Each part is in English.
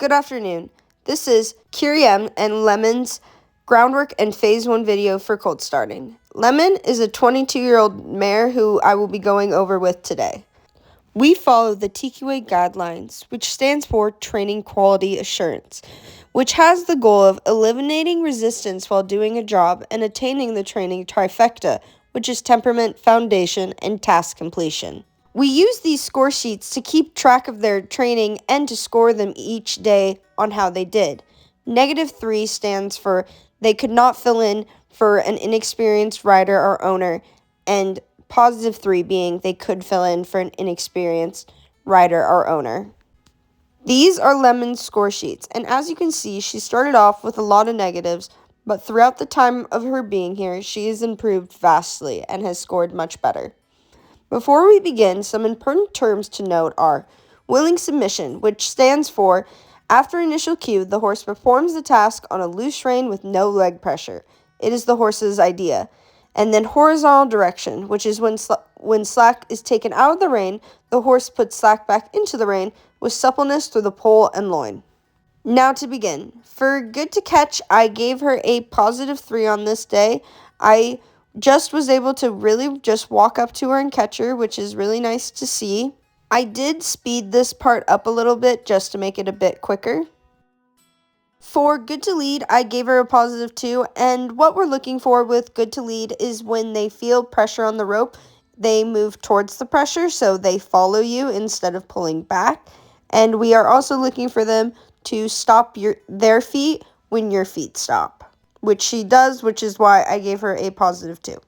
Good afternoon. This is Kiriam and Lemon's Groundwork and Phase 1 video for cold starting. Lemon is a 22-year-old mare who I will be going over with today. We follow the TQA guidelines, which stands for Training Quality Assurance, which has the goal of eliminating resistance while doing a job and attaining the training trifecta, which is temperament, foundation, and task completion. We use these score sheets to keep track of their training and to score them each day on how they did. -3 stands for they could not fill in for an inexperienced rider or owner, and +3 being they could fill in for an inexperienced rider or owner. These are Lemon's score sheets, and as you can see, she started off with a lot of negatives, but throughout the time of her being here, she has improved vastly and has scored much better. Before we begin, some important terms to note are willing submission, which stands for after initial cue, the horse performs the task on a loose rein with no leg pressure. It is the horse's idea. And then horizontal direction, which is when slack is taken out of the rein, the horse puts slack back into the rein with suppleness through the pole and loin. Now to begin. For good to catch, I gave her a +3 on this day. I just was able to really just walk up to her and catch her, which is really nice to see. I did speed this part up a little bit just to make it a bit quicker. For good to lead, I gave her a +2, and what we're looking for with good to lead is when they feel pressure on the rope, they move towards the pressure, so they follow you instead of pulling back. And we are also looking for them to stop their feet when your feet stop, which she does, which is why I gave her a +2.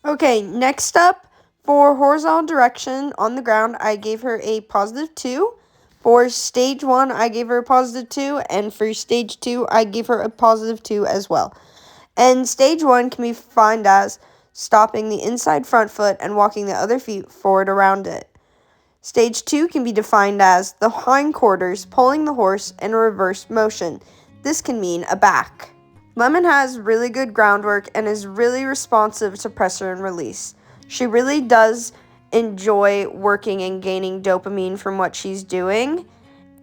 Okay, next up, for horizontal direction on the ground, I gave her a +2. For stage 1, I gave her a +2, and for stage 2, I gave her a +2 as well. And stage 1 can be defined as stopping the inside front foot and walking the other feet forward around it. Stage 2 can be defined as the hindquarters pulling the horse in a reverse motion. This can mean a back. Lemon has really good groundwork and is really responsive to pressure and release. She really does enjoy working and gaining dopamine from what she's doing,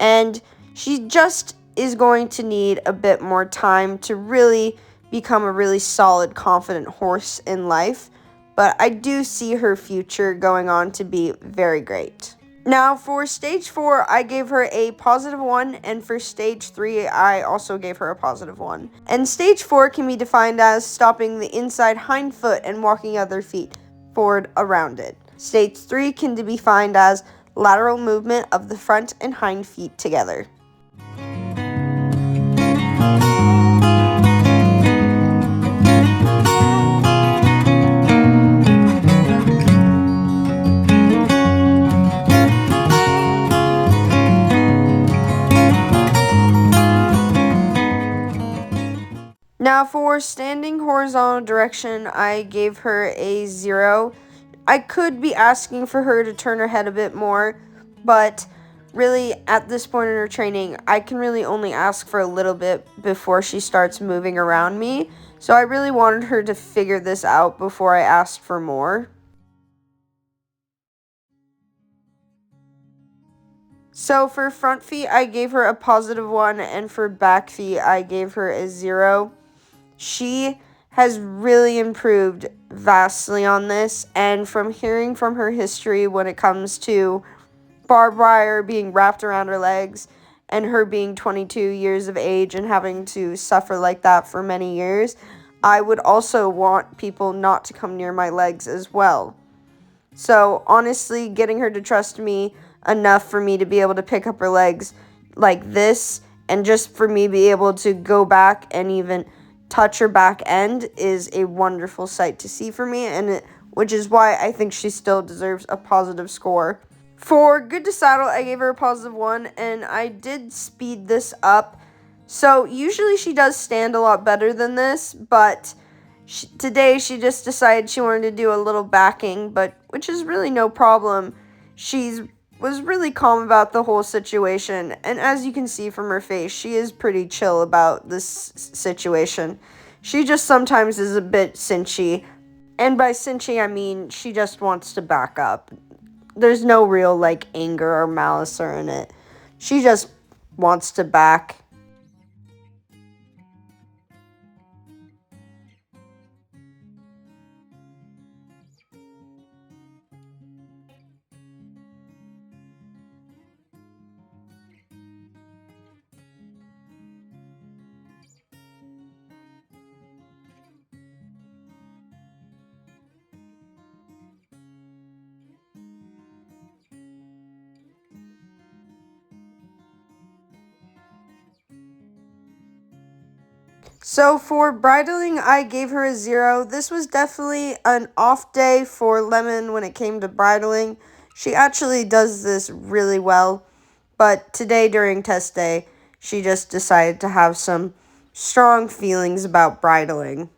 and she just is going to need a bit more time to really become a really solid, confident horse in life, but I do see her future going on to be very great. Now, for stage 4, I gave her a +1, and for stage 3, I also gave her a +1. And stage 4 can be defined as stopping the inside hind foot and walking other feet forward around it. Stage 3 can be defined as lateral movement of the front and hind feet together. Now for standing horizontal direction, I gave her a 0. I could be asking for her to turn her head a bit more, but really at this point in her training, I can really only ask for a little bit before she starts moving around me. So I really wanted her to figure this out before I asked for more. So for front feet, I gave her a +1, and for back feet, I gave her a 0. She has really improved vastly on this, and from hearing from her history when it comes to barbed wire being wrapped around her legs and her being 22 years of age and having to suffer like that for many years, I would also want people not to come near my legs as well. So honestly, getting her to trust me enough for me to be able to pick up her legs like this and just for me to be able to go back and even touch her back end is a wonderful sight to see for me, which is why I think she still deserves a positive score. For good to saddle, I gave her a +1, and I did speed this up. So usually she does stand a lot better than this, but today she just decided she wanted to do a little backing, which is really no problem. She was really calm about the whole situation, and as you can see from her face, she is pretty chill about this situation. She just sometimes is a bit cinchy, and by cinchy I mean she just wants to back up. there's no real like anger or malice or in it. She just wants to back. So for bridling, I gave her a 0. This was definitely an off day for Lemon when it came to bridling. She actually does this really well, but today during test day, she just decided to have some strong feelings about bridling.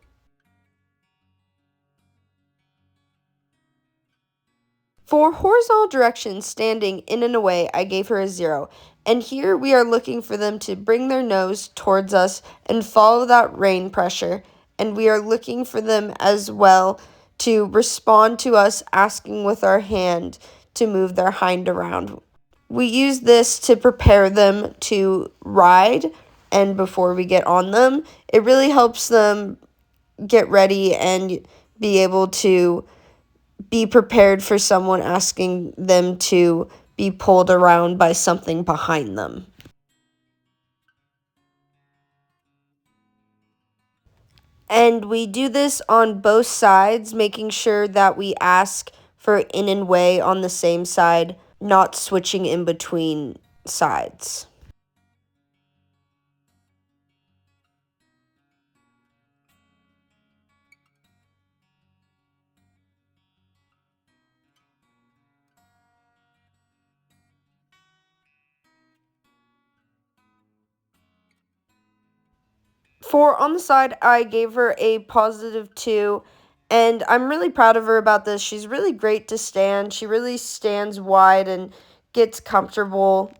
For horizontal direction, standing in and away, I gave her a 0. And here we are looking for them to bring their nose towards us and follow that rain pressure. And we are looking for them as well to respond to us asking with our hand to move their hind around. We use this to prepare them to ride, and before we get on them, it really helps them get ready and be able to be prepared for someone asking them to be pulled around by something behind them. And we do this on both sides, making sure that we ask for in and way on the same side, not switching in between sides. For on the side, I gave her a positive 2, and I'm really proud of her about this. She's really great to stand. She really stands wide and gets comfortable.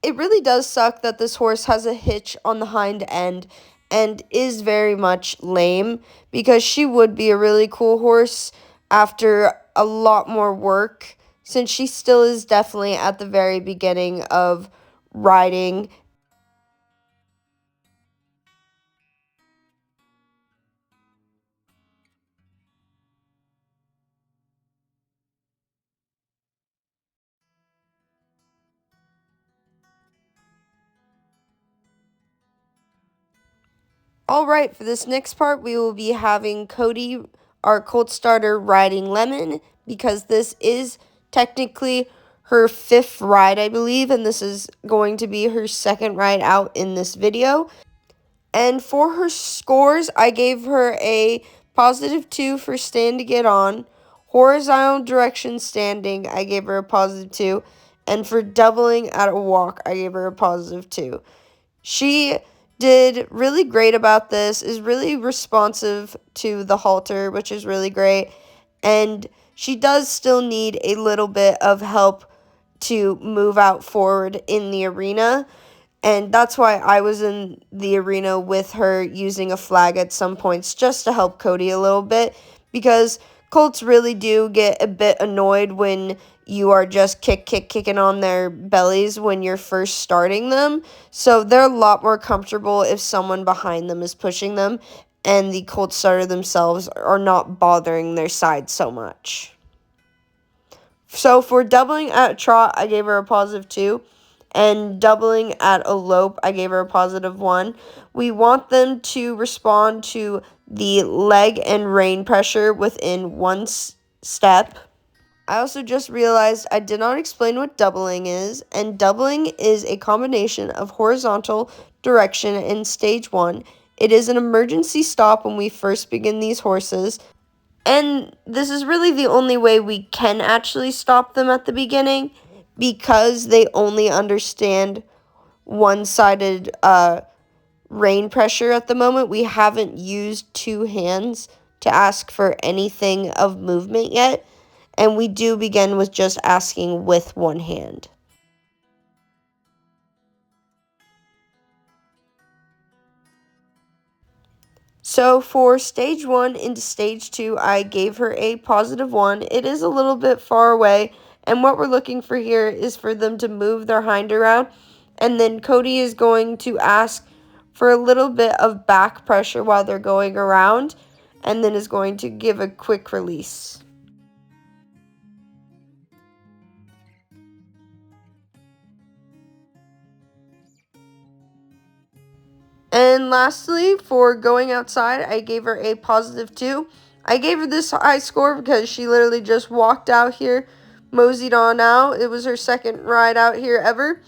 It really does suck that this horse has a hitch on the hind end and is very much lame, because she would be a really cool horse after a lot more work, since she still is definitely at the very beginning of riding. All right, for this next part, we will be having Cody, our colt starter, riding Lemon, because this is technically her 5th ride, I believe, and this is going to be her second ride out in this video. And for her scores, I gave her a positive 2 for stand to get on. Horizontal direction standing, I gave her a positive 2. And for doubling at a walk, I gave her a positive 2. She did really great about this, is really responsive to the halter, which is really great. And she does still need a little bit of help to move out forward in the arena. And that's why I was in the arena with her using a flag at some points just to help Cody a little bit, because colts really do get a bit annoyed when you are just kicking on their bellies when you're first starting them. So they're a lot more comfortable if someone behind them is pushing them and the colt starter themselves are not bothering their side so much. So for doubling at a trot, I gave her a positive 2. And doubling at a lope, I gave her a positive 1. We want them to respond to the leg and rein pressure within one step. I also just realized I did not explain what doubling is, and doubling is a combination of horizontal direction in stage 1. It is an emergency stop when we first begin these horses, and this is really the only way we can actually stop them at the beginning, because they only understand one-sided rein pressure at the moment. We haven't used 2 hands to ask for anything of movement yet, and we do begin with just asking with 1 hand. So for stage 1 into stage 2, I gave her a positive 1. It is a little bit far away, And what we're looking for here is for them to move their hind around. And then Cody is going to ask for a little bit of back pressure while they're going around, and then is going to give a quick release. And lastly, for going outside, I gave her a +2. I gave her this high score because she literally just walked out here, moseyed on out. It was her second ride out here ever.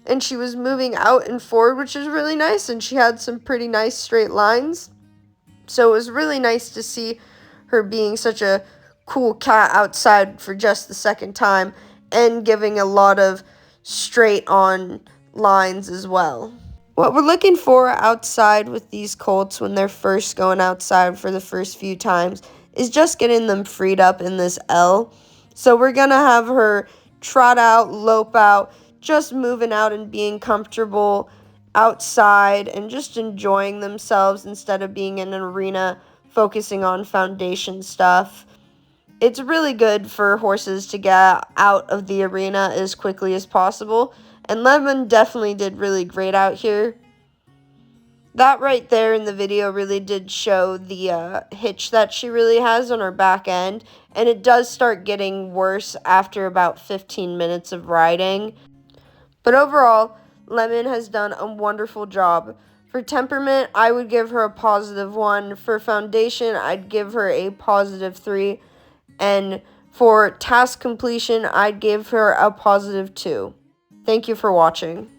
And she was moving out and forward, which is really nice. And she had some pretty nice straight lines. So it was really nice to see her being such a cool cat outside for just the second time and giving a lot of straight on lines as well. What we're looking for outside with these colts when they're first going outside for the first few times is just getting them freed up in this L. So we're going to have her trot out, lope out, just moving out and being comfortable outside and just enjoying themselves instead of being in an arena focusing on foundation stuff. It's really good for horses to get out of the arena as quickly as possible, and Lemon definitely did really great out here. That right there in the video really did show the hitch that she really has on her back end, and it does start getting worse after about 15 minutes of riding. But overall, Lemon has done a wonderful job. For temperament, I would give her a +1. For foundation, I'd give her a +3. And for task completion, I'd give her a +2. Thank you for watching.